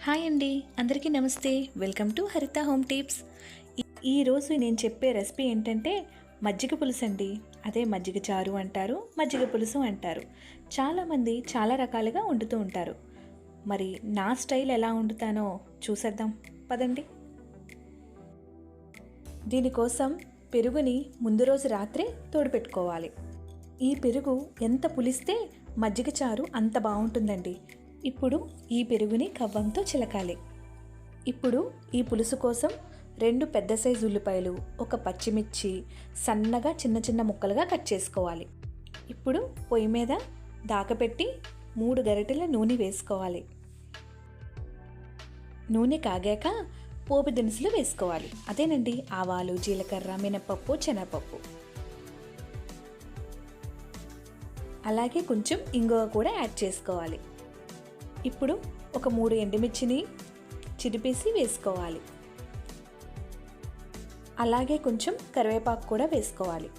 Hi అండి, అందరికీ నమస్తే. వెల్కమ్ టు హరిత హోమ్ టిప్స్. ఈరోజు నేను చెప్పే రెసిపీ ఏంటంటే మజ్జిగ పులుసు అండి. అదే మజ్జిగ చారు అంటారు, మజ్జిగ పులుసు అంటారు. చాలామంది చాలా రకాలుగా వండుతూ ఉంటారు. మరి నా స్టైల్ ఎలా వండుతానో చూసేద్దాం పదండి. దీనికోసం పెరుగుని ముందు రోజు రాత్రే తోడుపెట్టుకోవాలి. ఈ పెరుగు ఎంత పులిస్తే మజ్జిగ చారు అంత బాగుంటుందండి. ఇప్పుడు ఈ పెరుగుని కవ్వంతో చిలకాలి. ఇప్పుడు ఈ పులుసు కోసం 2 పెద్ద సైజు ఉల్లిపాయలు, 1 పచ్చిమిర్చి సన్నగా చిన్న చిన్న ముక్కలుగా కట్ చేసుకోవాలి. ఇప్పుడు పొయ్యి మీద దాకపెట్టి 3 గరిటెల నూనె వేసుకోవాలి. నూనె కాగాక పోపు దినుసులు వేసుకోవాలి. అదేనండి, ఆవాలు, జీలకర్ర, మినపప్పు, శనగపప్పు, అలాగే కొంచెం ఇంగువ కూడా యాడ్ చేసుకోవాలి. ఇప్పుడు ఒక 3 ఎండుమిర్చిని చిరిపేసి వేసుకోవాలి. అలాగే కొంచెం కరివేపాకు కూడా వేసుకోవాలి.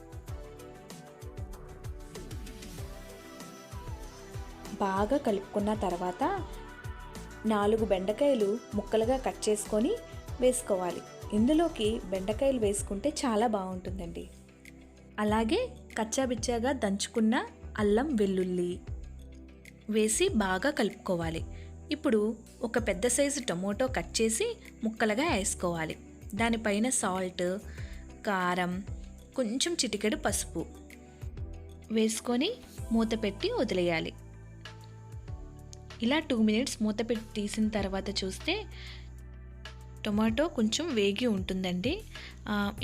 బాగా కలుపుకున్న తర్వాత 4 బెండకాయలు ముక్కలుగా కట్ చేసుకొని వేసుకోవాలి. ఇందులోకి బెండకాయలు వేసుకుంటే చాలా బాగుంటుందండి. అలాగే కచ్చాబిచ్చాగా దంచుకున్న అల్లం వెల్లుల్లి వేసి బాగా కలుపుకోవాలి. ఇప్పుడు ఒక పెద్ద సైజు టమోటో కట్ చేసి ముక్కలుగా వేసుకోవాలి. దానిపైన సాల్ట్, కారం, కొంచెం చిటికెడు పసుపు వేసుకొని మూత పెట్టి వదిలేయాలి. ఇలా 2 మినిట్స్ మూత పెట్టి తీసిన తర్వాత చూస్తే టొమాటో కొంచెం వేగి ఉంటుందండి.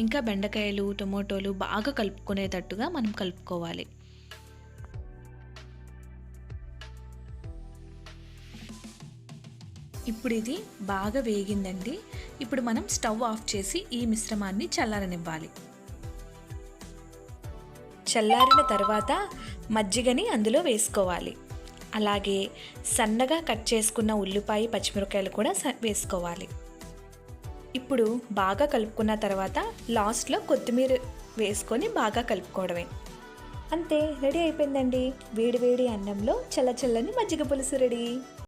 ఇంకా బెండకాయలు, టొమాటోలు బాగా కలుపుకునేటట్టుగా మనం కలుపుకోవాలి. ఇప్పుడు ఇది బాగా వేగిందండి. ఇప్పుడు మనం స్టవ్ ఆఫ్ చేసి ఈ మిశ్రమాన్ని చల్లారనివ్వాలి. చల్లారిన తర్వాత మజ్జిగని అందులో వేసుకోవాలి. అలాగే సన్నగా కట్ చేసుకున్న ఉల్లిపాయ, పచ్చిమిరపకాయలు కూడా వేసుకోవాలి. ఇప్పుడు బాగా కలుపుకున్న తర్వాత లాస్ట్లో కొత్తిమీర వేసుకొని బాగా కలుపుకోవడమే. అంతే, రెడీ అయిపోయిందండి. వేడి వేడి అన్నంలో చల్ల చల్లని మజ్జిగ పులుసు రెడీ.